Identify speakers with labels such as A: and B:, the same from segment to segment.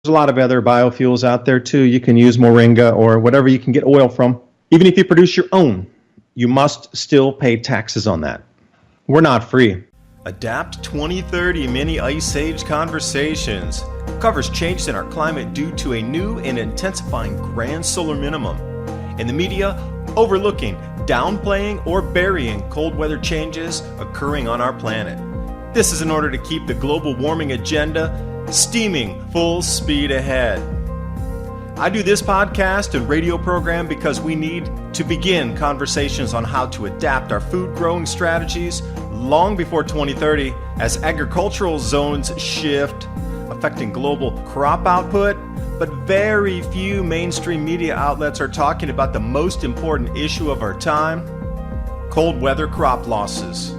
A: There's a lot of other biofuels out there too. You can use moringa or whatever you can get oil from. Even if you produce your own, you must still pay taxes on that. We're not free.
B: Adapt 2030 Mini Ice Age Conversations covers changes in our climate due to a new and intensifying grand solar minimum. In the media, overlooking, downplaying, or burying cold weather changes occurring on our planet. This is in order to keep the global warming agenda steaming full speed ahead. I do this podcast and radio program because we need to begin conversations on how to adapt our food growing strategies long before 2030 as agricultural zones shift, affecting global crop output, but very few mainstream media outlets are talking about the most important issue of our time, cold weather crop losses.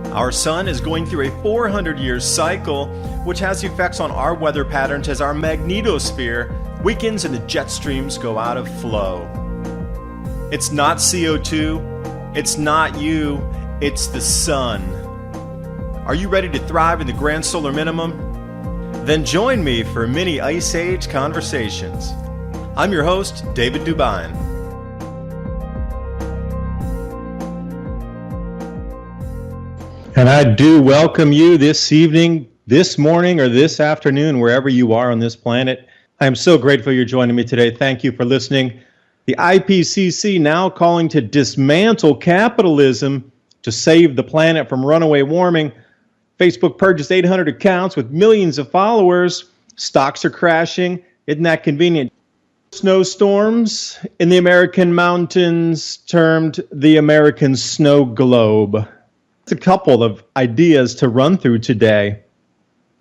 B: Our sun is going through a 400-year cycle, which has effects on our weather patterns as our magnetosphere weakens and the jet streams go out of flow. It's not CO2, it's not you, it's the sun. Are you ready to thrive in the grand solar minimum? Then join me for mini Ice Age Conversations. I'm your host, David DuByne.
A: And I do welcome you this evening, this morning, or this afternoon, wherever you are on this planet. I am so grateful you're joining me today. Thank you for listening. The IPCC now calling to dismantle capitalism to save the planet from runaway warming. Facebook purchased 800 accounts with millions of followers. Stocks are crashing. Isn't that convenient? Snowstorms in the American mountains termed the American snow globe. It's a couple of ideas to run through today.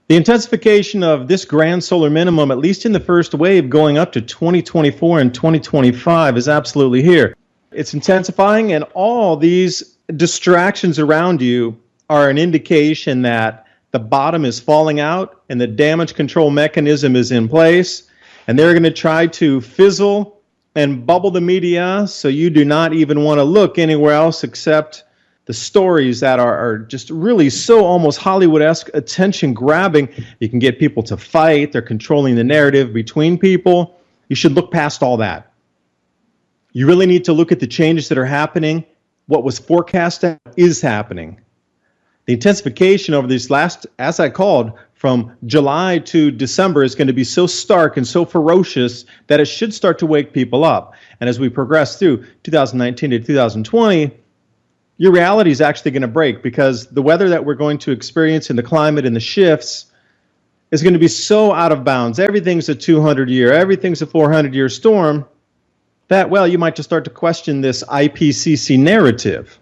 A: The intensification of this grand solar minimum, at least in the first wave, going up to 2024 and 2025 is absolutely here. It's intensifying, and all these distractions around you are an indication that the bottom is falling out and the damage control mechanism is in place, and they're going to try to fizzle and bubble the media so you do not even want to look anywhere else except the stories that are just really so almost Hollywood-esque attention grabbing. You can get people to fight. They're controlling the narrative between people. You should look past all that. You really need to look at the changes that are happening. What was forecasted is happening. The intensification over these last, as I called, from July to December is going to be so stark and so ferocious that it should start to wake people up. And as we progress through 2019 to 2020, your reality is actually going to break, because the weather that we're going to experience in the climate and the shifts is going to be so out of bounds. Everything's a 200-year, everything's a 400-year storm that, well, you might just start to question this IPCC narrative,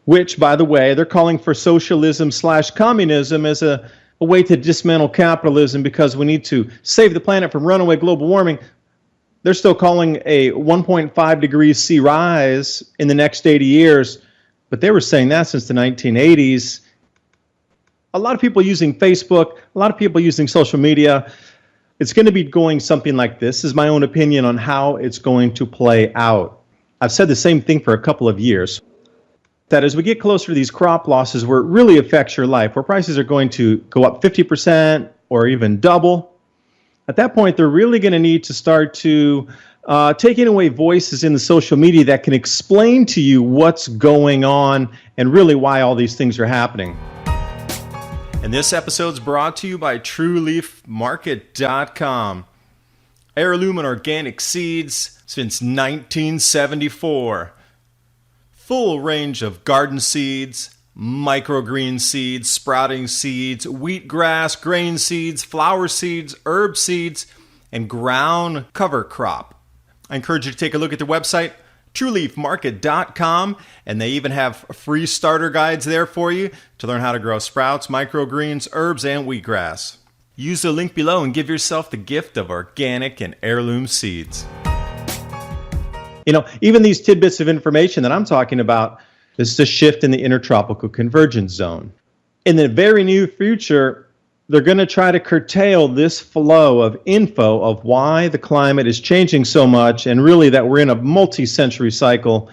A: which, by the way, they're calling for socialism/communism as a way to dismantle capitalism because we need to save the planet from runaway global warming. They're still calling a 1.5 degrees C rise in the next 80 years. But they were saying that since the 1980s. A lot of people using Facebook, a lot of people using social media. It's going to be going something like this. This is my own opinion on how it's going to play out. I've said the same thing for a couple of years. That as we get closer to these crop losses where it really affects your life, where prices are going to go up 50% or even double, at that point they're really going to need to start to taking away voices in the social media that can explain to you what's going on and really why all these things are happening.
B: And this episode's brought to you by TrueLeafMarket.com. Heirloom and organic seeds since 1974. Full range of garden seeds, microgreen seeds, sprouting seeds, wheatgrass, grain seeds, flower seeds, herb seeds, and ground cover crop. I encourage you to take a look at their website, TrueLeafMarket.com, and they even have free starter guides there for you to learn how to grow sprouts, microgreens, herbs, and wheatgrass. Use the link below and give yourself the gift of organic and heirloom seeds.
A: You know, even these tidbits of information that I'm talking about, this is a shift in the intertropical convergence zone. In the very near future, they're going to try to curtail this flow of info of why the climate is changing so much, and really that we're in a multi-century cycle,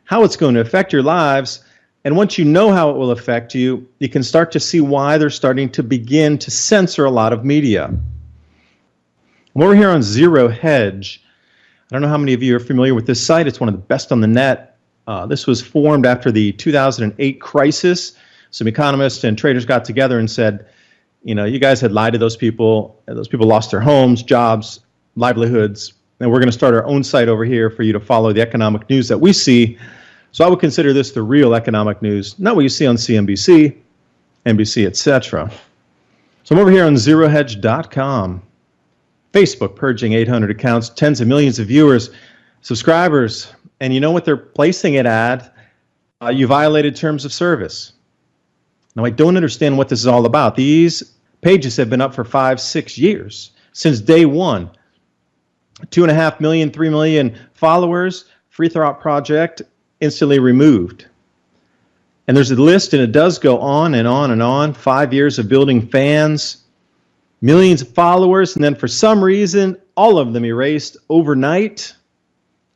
A: how it's going to affect your lives. And once you know how it will affect you, you can start to see why they're starting to begin to censor a lot of media. I'm over here on Zero Hedge. I don't know how many of you are familiar with this site. It's one of the best on the net. This was formed after the 2008 crisis. Some economists and traders got together and said, you know, you guys had lied to those people. Those people lost their homes, jobs, livelihoods, and we're going to start our own site over here for you to follow the economic news that we see. So I would consider this the real economic news, not what you see on CNBC, NBC, etc. So I'm over here on zerohedge.com. Facebook purging 800 accounts, tens of millions of viewers, subscribers, and you know what they're placing it at? You violated terms of service. Now, I don't understand what this is all about. These pages have been up for 5-6 years, since day one. 2.5 million, 3 million followers, Free Thought Project, instantly removed. And there's a list, and it does go on and on and on. 5 years of building fans, millions of followers, and then for some reason, all of them erased overnight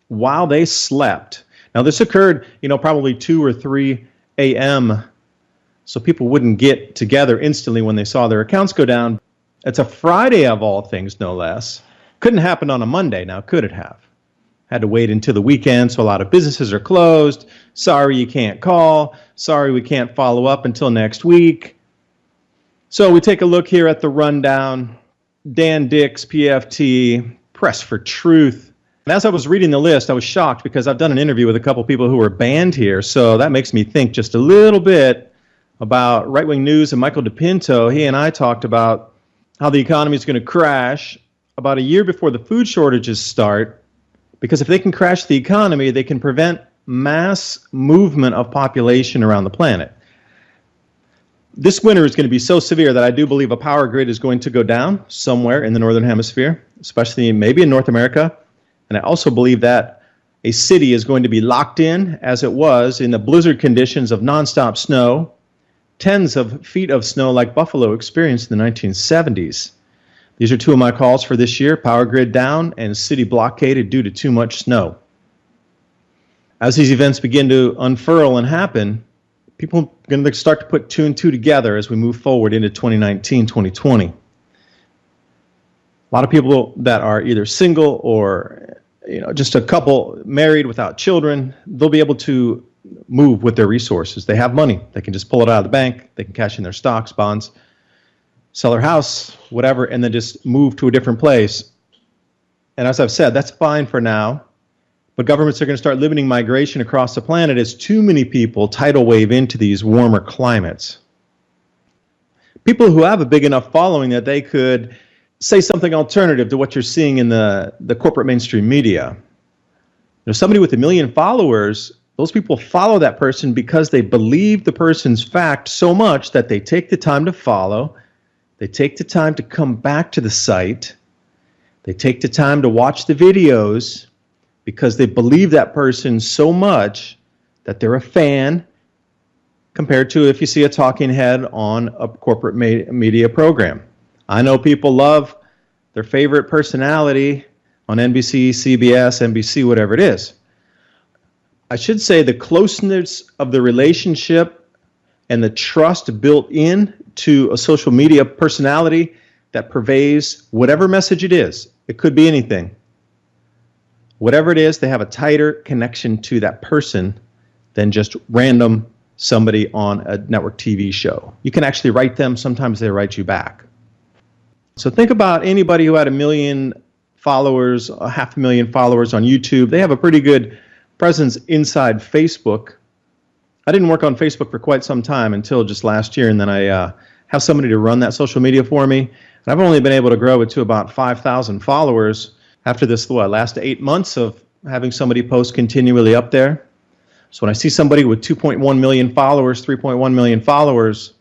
A: while they slept. Now, this occurred, you know, probably 2 or 3 a.m., so people wouldn't get together instantly when they saw their accounts go down. It's a Friday of all things, no less. Couldn't happen on a Monday now, could it have? Had to wait until the weekend, so a lot of businesses are closed. Sorry you can't call. Sorry we can't follow up until next week. So we take a look here at the rundown. Dan Dix, PFT, Press for Truth. And as I was reading the list, I was shocked because I've done an interview with a couple people who were banned here, so that makes me think just a little bit about right-wing news. And Michael DePinto, he and I talked about how the economy is going to crash about a year before the food shortages start, because if they can crash the economy, they can prevent mass movement of population around the planet. This winter is going to be so severe that I do believe a power grid is going to go down somewhere in the Northern Hemisphere, especially maybe in North America. And I also believe that a city is going to be locked in, as it was in the blizzard conditions of nonstop snow, tens of feet of snow like Buffalo experienced in the 1970s. These are two of my calls for this year: power grid down and city blockaded due to too much snow. As these events begin to unfurl and happen, people are going to start to put 2 and 2 together as we move forward into 2019, 2020. A lot of people that are either single or, you know, just a couple married without children, they'll be able to move with their resources. They have money. They can just pull it out of the bank. They can cash in their stocks, bonds, sell their house, whatever, and then just move to a different place. And as I've said, that's fine for now. But governments are going to start limiting migration across the planet as too many people tidal wave into these warmer climates. People who have a big enough following that they could say something alternative to what you're seeing in the corporate mainstream media. You know, somebody with 1 million followers, those people follow that person because they believe the person's fact so much that they take the time to follow, they take the time to come back to the site, they take the time to watch the videos because they believe that person so much that they're a fan, compared to if you see a talking head on a corporate media program. I know people love their favorite personality on NBC, CBS, NBC, whatever it is. I should say the closeness of the relationship and the trust built in to a social media personality that pervades whatever message it is. It could be anything. Whatever it is, they have a tighter connection to that person than just random somebody on a network TV show. You can actually write them. Sometimes they write you back. So think about anybody who had 1 million followers, 500,000 followers on YouTube. They have a pretty good presence inside Facebook. I didn't work on Facebook for quite some time until just last year, and then I have somebody to run that social media for me. And I've only been able to grow it to about 5,000 followers after this last 8 months of having somebody post continually up there. So when I see somebody with 2.1 million followers, 3.1 million followers,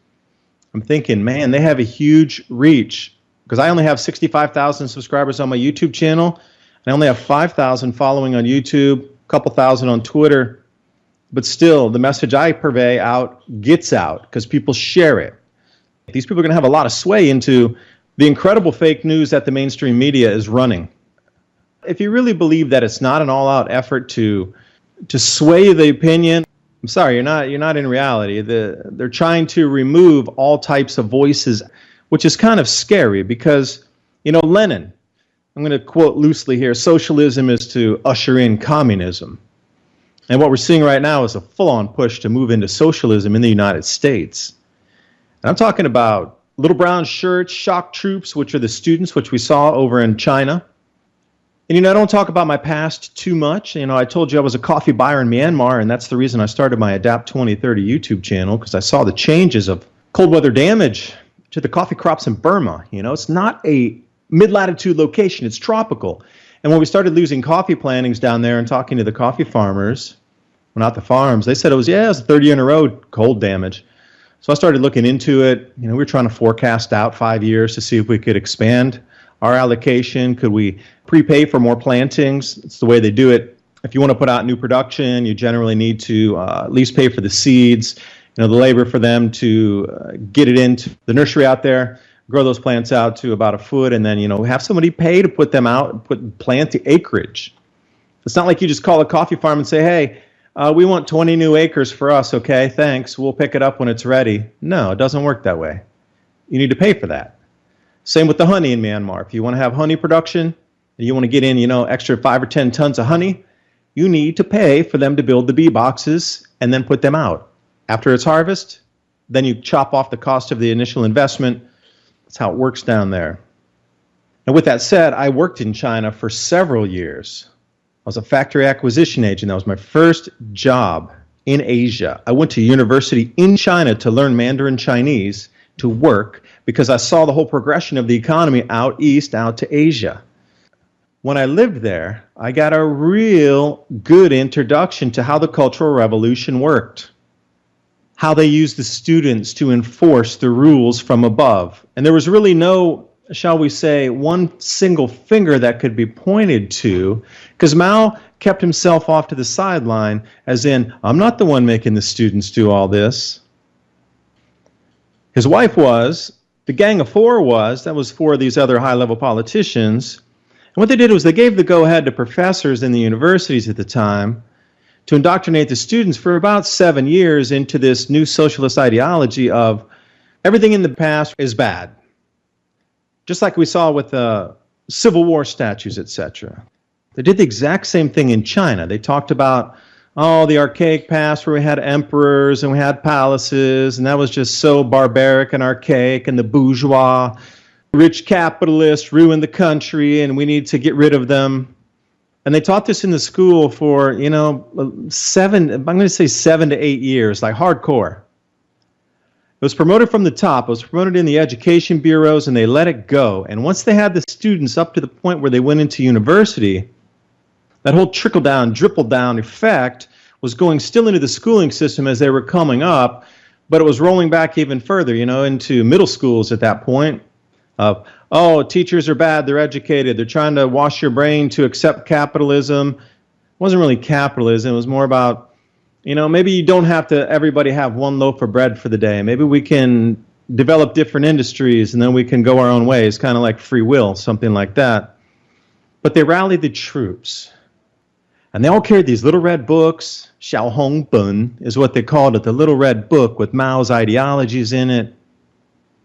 A: I'm thinking, man, they have a huge reach. Because I only have 65,000 subscribers on my YouTube channel, and I only have 5,000 following on YouTube, a couple thousand on Twitter. But still, the message I purvey out gets out because people share it. These people are going to have a lot of sway into the incredible fake news that the mainstream media is running. If you really believe that it's not an all-out effort to sway the opinion, I'm sorry, you're not in reality. They're trying to remove all types of voices, which is kind of scary because, you know, Lenin, I'm going to quote loosely here, socialism is to usher in communism. And what we're seeing right now is a full-on push to move into socialism in the United States. And I'm talking about little brown shirts, shock troops, which are the students, which we saw over in China. And, I don't talk about my past too much. I told you I was a coffee buyer in Myanmar, and that's the reason I started my Adapt 2030 YouTube channel, because I saw the changes of cold weather damage to the coffee crops in Burma. It's not a mid-latitude location, it's tropical. And when we started losing coffee plantings down there and talking to the coffee farmers, well, not the farms, they said it was a 30 in a row cold damage. So I started looking into it. We were trying to forecast out 5 years to see if we could expand our allocation. Could we prepay for more plantings? It's the way they do it. If you want to put out new production, you generally need to at least pay for the seeds, the labor for them to get it into the nursery out there, grow those plants out to about a foot, and then, have somebody pay to put them out, plant the acreage. It's not like you just call a coffee farm and say, hey, we want 20 new acres for us, okay, thanks, we'll pick it up when it's ready. No, it doesn't work that way. You need to pay for that. Same with the honey in Myanmar. If you want to have honey production, and you want to get in, extra 5 or 10 tons of honey, you need to pay for them to build the bee boxes and then put them out. After it's harvest, then you chop off the cost of the initial investment. That's how it works down there. And with that said, I worked in China for several years. I was a factory acquisition agent. That was my first job in Asia. I went to university in China to learn Mandarin Chinese to work because I saw the whole progression of the economy out east, out to Asia. When I lived there, I got a real good introduction to how the Cultural Revolution worked, how they used the students to enforce the rules from above. And there was really no, shall we say, one single finger that could be pointed to, because Mao kept himself off to the sideline, as in, I'm not the one making the students do all this. His wife was, the Gang of Four was, that was four of these other high-level politicians. And what they did was they gave the go-ahead to professors in the universities at the time to indoctrinate the students for about 7 years into this new socialist ideology of everything in the past is bad. Just like we saw with the Civil War statues, etc. They did the exact same thing in China. They talked about, the archaic past where we had emperors and we had palaces, and that was just so barbaric and archaic, and the bourgeois, rich capitalists ruined the country, and we need to get rid of them. And they taught this in the school for, I'm going to say 7 to 8 years, like hardcore. It was promoted from the top. It was promoted in the education bureaus, and they let it go. And once they had the students up to the point where they went into university, that whole trickle-down, dripple-down effect was going still into the schooling system as they were coming up, but it was rolling back even further, into middle schools at that point. Teachers are bad, they're educated, they're trying to wash your brain to accept capitalism. It wasn't really capitalism, it was more about, maybe you don't have to, everybody have one loaf of bread for the day. Maybe we can develop different industries and then we can go our own ways, kind of like free will, something like that. But they rallied the troops. And they all carried these little red books. Xiao Hong Bun is what they called it, the little red book with Mao's ideologies in it.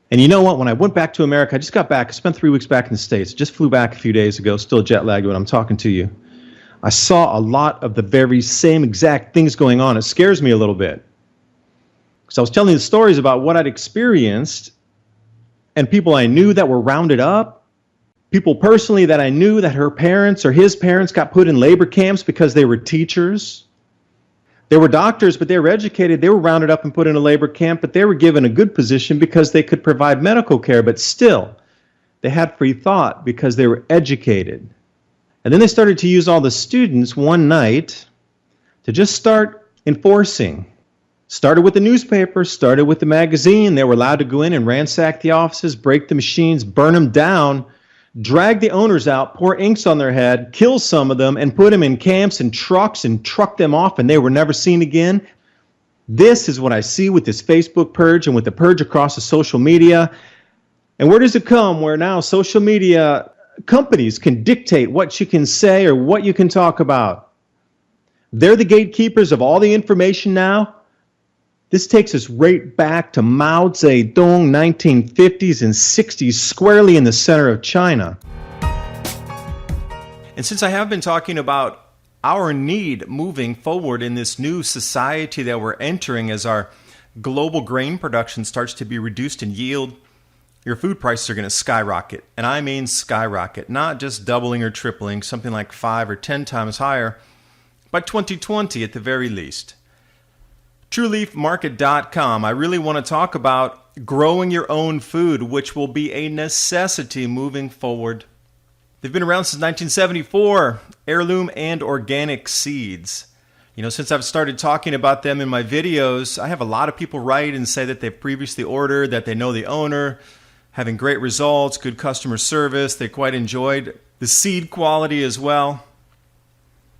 A: And you know what? When I went back to America, I just got back. I spent 3 weeks back in the States. Just flew back a few days ago, still jet lagged when I'm talking to you. I saw a lot of the very same exact things going on. It scares me a little bit. Because I was telling the stories about what I'd experienced and people I knew that were rounded up. People personally that I knew that her parents or his parents got put in labor camps because they were teachers. They were doctors, but they were educated. They were rounded up and put in a labor camp, but they were given a good position because they could provide medical care. But still, they had free thought because they were educated. And then they started to use all the students one night to just start enforcing. Started with the newspaper, started with the magazine. They were allowed to go in and ransack the offices, break the machines, burn them down, drag the owners out, pour inks on their head, kill some of them, and put them in camps and trucks and truck them off, and they were never seen again. This is what I see with this Facebook purge and with the purge across the social media. And where does it come? Where now social media companies can dictate what you can say or what you can talk about. They're the gatekeepers of all the information now. This takes us right back to Mao Zedong, 1950s and 60s, squarely in the center of China.
B: And since I have been talking about our need moving forward in this new society that we're entering as our global grain production starts to be reduced in yield, your food prices are going to skyrocket. And I mean skyrocket, not just doubling or tripling, something like 5 or 10 times higher by 2020 at the very least. TrueLeafMarket.com. I really want to talk about growing your own food, which will be a necessity moving forward. They've been around since 1974, heirloom and organic seeds. You know, since I've started talking about them in my videos, I have a lot of people write and say that they've previously ordered, that they know the owner, having great results, good customer service. They quite enjoyed the seed quality as well.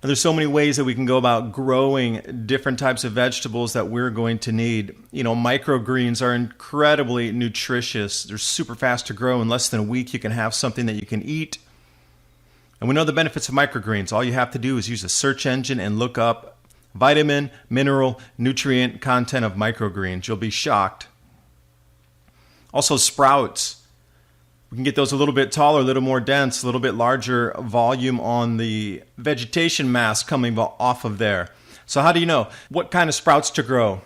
B: And there's so many ways that we can go about growing different types of vegetables that we're going to need. You know, microgreens are incredibly nutritious. They're super fast to grow. In less than a week, you can have something that you can eat. And we know the benefits of microgreens. All you have to do is use a search engine and look up vitamin, mineral, nutrient content of microgreens. You'll be shocked. Also, sprouts. We can get those a little bit taller, a little more dense, a little bit larger volume on the vegetation mass coming off of there. So how do you know what kind of sprouts to grow?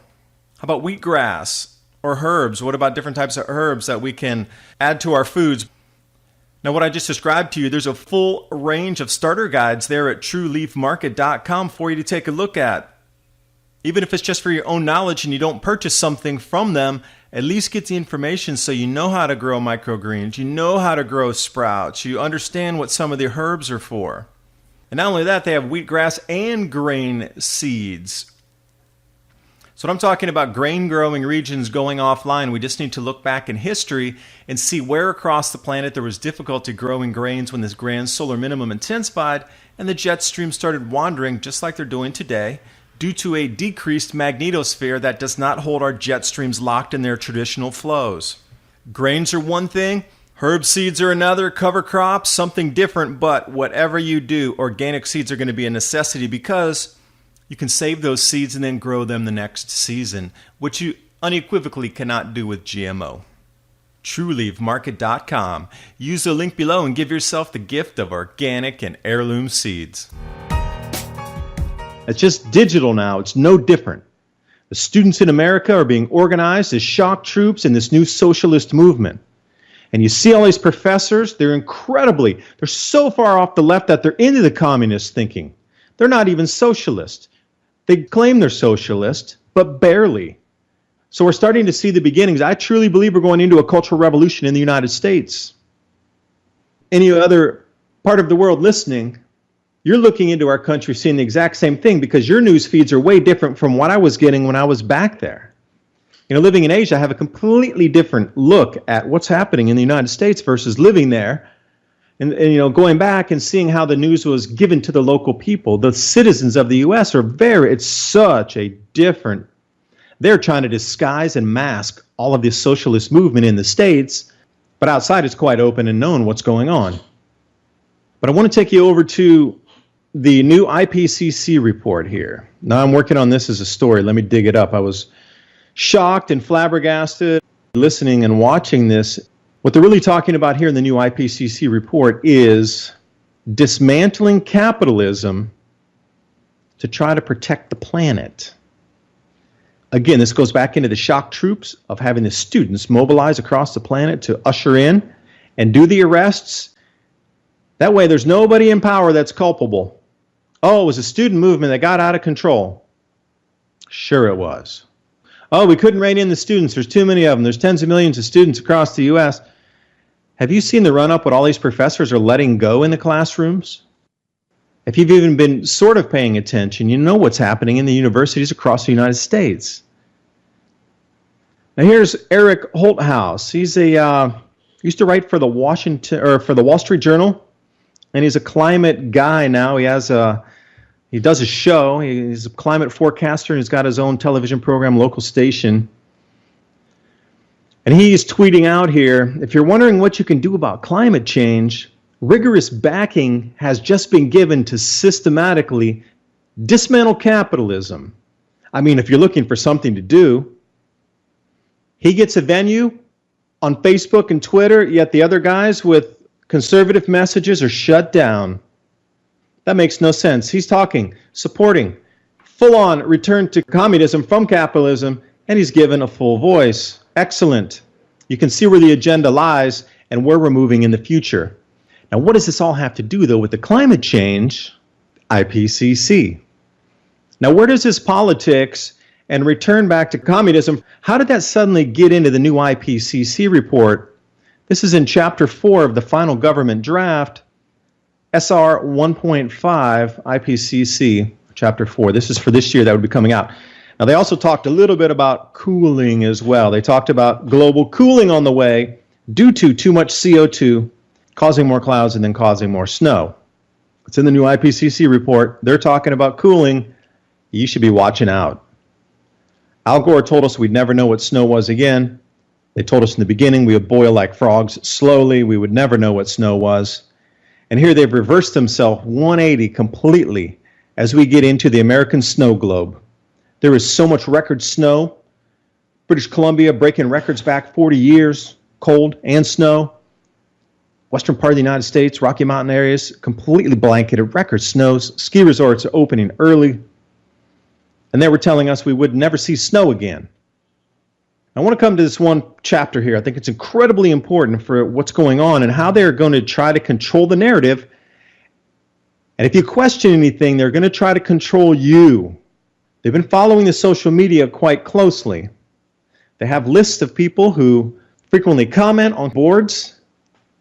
B: How about wheatgrass or herbs? What about different types of herbs that we can add to our foods? Now, what I just described to you, there's a full range of starter guides there at TrueLeafMarket.com for you to take a look at. Even if it's just for your own knowledge and you don't purchase something from them, at least get the information so you know how to grow microgreens, you know how to grow sprouts, you understand what some of the herbs are for. And not only that, they have wheatgrass and grain seeds. So when I'm talking about grain growing regions going offline, we just need to look back in history and see where across the planet there was difficulty growing grains when this grand solar minimum intensified and the jet stream started wandering just like they're doing today due to a decreased magnetosphere that does not hold our jet streams locked in their traditional flows. Grains are one thing, herb seeds are another, cover crops, something different, but whatever you do, organic seeds are going to be a necessity because you can save those seeds and then grow them the next season, which you unequivocally cannot do with GMO. TrueLeafMarket.com. Use the link below and give yourself the gift of organic and heirloom seeds.
A: It's just digital now. It's no different. The students in America are being organized as shock troops in this new socialist movement. And you see all these professors, they're so far off the left that they're into the communist thinking. They're not even socialist. They claim they're socialist, but barely. So we're starting to see the beginnings. I truly believe we're going into a cultural revolution in the United States. Any other part of the world listening, you're looking into our country seeing the exact same thing because your news feeds are way different from what I was getting when I was back there. You know, living in Asia, I have a completely different look at what's happening in the United States versus living there. And you know, going back and seeing how the news was given to the local people, the citizens of the U.S. it's such a different, they're trying to disguise and mask all of this socialist movement in the States, but outside it's quite open and known what's going on. But I want to take you over to the new IPCC report here. Now I'm working on this as a story. Let me dig it up. I was shocked and flabbergasted listening and watching this. What they're really talking about here in the new IPCC report is dismantling capitalism to try to protect the planet. Again, this goes back into the shock troops of having the students mobilize across the planet to usher in and do the arrests. That way there's nobody in power that's culpable. Oh, it was a student movement that got out of control. Sure it was. Oh, we couldn't rein in the students. There's too many of them. There's tens of millions of students across the U.S. Have you seen the run-up what all these professors are letting go in the classrooms? If you've even been sort of paying attention, you know what's happening in the universities across the United States. Now here's Eric Holthaus. He's used to write for the Wall Street Journal, and he's a climate guy now. He does a show. He's a climate forecaster, and he's got his own television program, local station. And he's tweeting out here, if you're wondering what you can do about climate change, rigorous backing has just been given to systematically dismantle capitalism. I mean, if you're looking for something to do, he gets a venue on Facebook and Twitter, yet the other guys with conservative messages are shut down. That makes no sense. He's supporting full-on return to communism from capitalism, and he's given a full voice. Excellent. You can see where the agenda lies and where we're moving in the future. Now, what does this all have to do, though, with the climate change, IPCC? Now, where does this politics and return back to communism, how did that suddenly get into the new IPCC report? This is in Chapter 4 of the final government draft, SR 1.5 IPCC, Chapter 4. This is for this year that would be coming out. Now, they also talked a little bit about cooling as well. They talked about global cooling on the way due to too much CO2, causing more clouds and then causing more snow. It's in the new IPCC report. They're talking about cooling. You should be watching out. Al Gore told us we'd never know what snow was again. They told us in the beginning we would boil like frogs slowly. We would never know what snow was. And here they've reversed themselves 180 completely as we get into the American snow globe. There is so much record snow. British Columbia breaking records back 40 years, cold and snow. Western part of the United States, Rocky Mountain areas, completely blanketed, record snows. Ski resorts are opening early. And they were telling us we would never see snow again. I want to come to this one chapter here. I think it's incredibly important for what's going on and how they're going to try to control the narrative. And if you question anything, they're going to try to control you. They've been following the social media quite closely. They have lists of people who frequently comment on boards.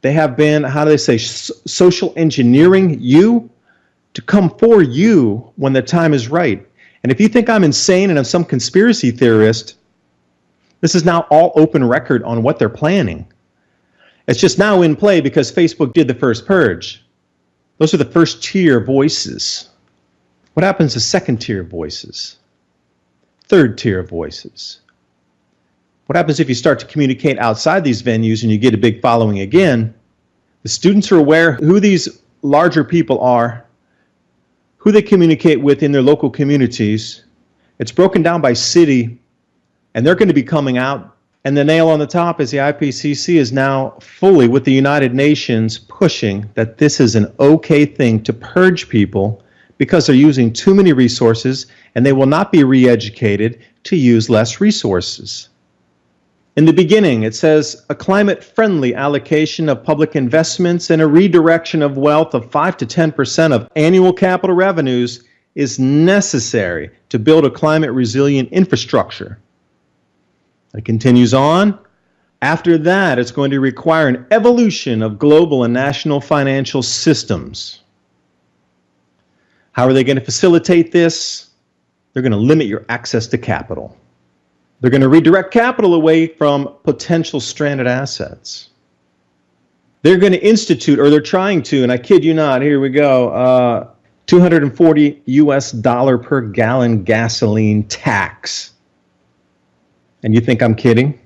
A: They have been, social engineering you to come for you when the time is right. And if you think I'm insane and I'm some conspiracy theorist, this is now all open record on what they're planning. It's just now in play because Facebook did the first purge. Those are the first tier voices. What happens to second tier voices? Third tier voices? What happens if you start to communicate outside these venues and you get a big following again? The students are aware who these larger people are, who they communicate with in their local communities. It's broken down by city, and they're going to be coming out. And the nail on the top is the IPCC is now fully with the United Nations pushing that this is an okay thing to purge people because they're using too many resources and they will not be re-educated to use less resources. In the beginning, it says a climate-friendly allocation of public investments and a redirection of wealth of 5 to 10% of annual capital revenues is necessary to build a climate-resilient infrastructure. It continues on. After that, it's going to require an evolution of global and national financial systems. How are they going to facilitate this? They're going to limit your access to capital. They're going to redirect capital away from potential stranded assets. They're going to institute, or they're trying to, and I kid you not, here we go, $240 US per gallon gasoline tax. And you think I'm kidding?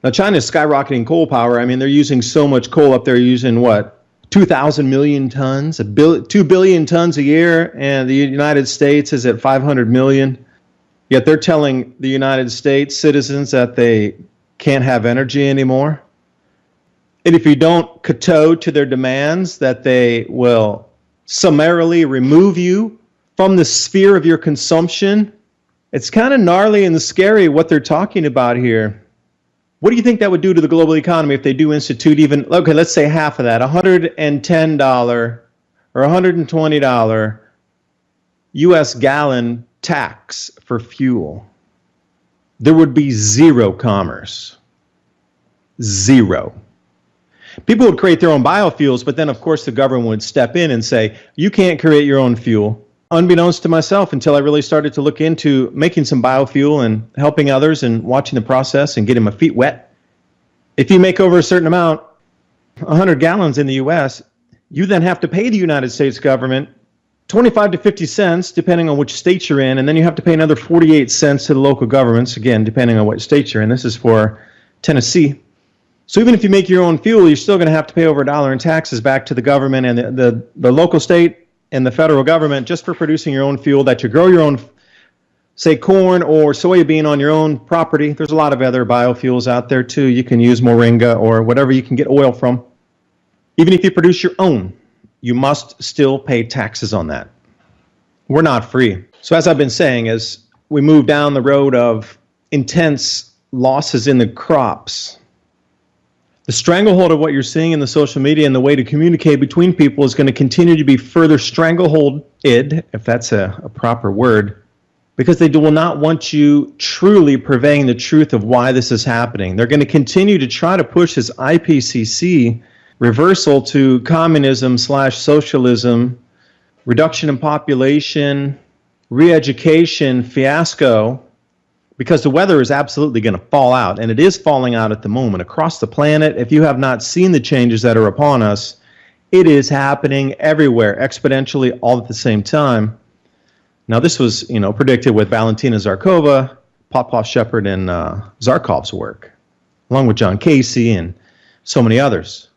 A: Now, China's skyrocketing coal power. I mean, they're using so much coal up there, using what? 2,000 million tons, 2 billion tons a year, and the United States is at 500 million. Yet they're telling the United States citizens that they can't have energy anymore. And if you don't kowtow to their demands, that they will summarily remove you from the sphere of your consumption. It's kind of gnarly and scary what they're talking about here. What do you think that would do to the global economy if they do institute even, okay, let's say half of that, $110 or $120 US gallon tax for fuel? There would be zero commerce. Zero. People would create their own biofuels, but then of course the government would step in and say, you can't create your own fuel. Unbeknownst to myself, until I really started to look into making some biofuel and helping others and watching the process and getting my feet wet. If you make over a certain amount, 100 gallons in the US, you then have to pay the United States government 25 to 50 cents, depending on which state you're in, and then you have to pay another 48 cents to the local governments, again, depending on what state you're in. This is for Tennessee. So even if you make your own fuel, you're still going to have to pay over $1 in taxes back to the government and the local, state, and the federal government just for producing your own fuel that you grow your own, say, corn or soybean on your own property. There's a lot of other biofuels out there too. You can use moringa or whatever you can get oil from. Even if you produce your own, you must still pay taxes on that. We're not free. So as I've been saying, as we move down the road of intense losses in the crops, the stranglehold of what you're seeing in the social media and the way to communicate between people is going to continue to be further strangleholded, if that's a proper word, because they will not want you truly purveying the truth of why this is happening. They're going to continue to try to push this IPCC reversal to communism/socialism, reduction in population, re-education fiasco, because the weather is absolutely going to fall out, and it is falling out at the moment across the planet. If you have not seen the changes that are upon us, it is happening everywhere, exponentially, all at the same time. Now, this was, predicted with Valentina Zarkova, Popov, Shepard, and Zarkov's work, along with John Casey and so many others.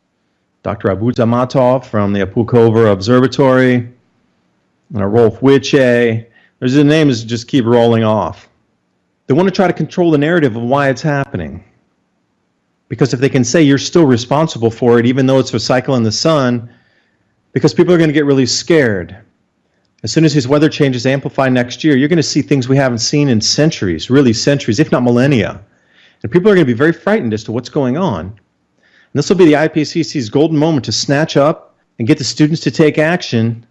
A: Dr. Abu Zamatov from the Pulkovo Observatory, Rolf Wiche. The names just keep rolling off. They want to try to control the narrative of why it's happening. Because if they can say you're still responsible for it, even though it's a cycle in the sun, because people are going to get really scared. As soon as these weather changes amplify next year, you're going to see things we haven't seen in centuries, really centuries, if not millennia. And people are going to be very frightened as to what's going on. And this will be the IPCC's golden moment to snatch up and get the students to take action.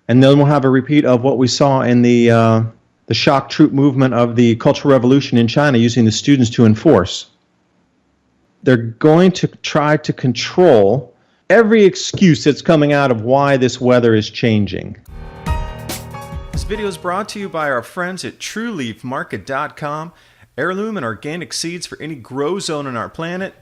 A: And then we'll have a repeat of what we saw in the shock troop movement of the Cultural Revolution in China, using the students to enforce. They're going to try to control every excuse that's coming out of why this weather is changing.
B: This video is brought to you by our friends at TrueLeafMarket.com. Heirloom and organic seeds for any grow zone on our planet.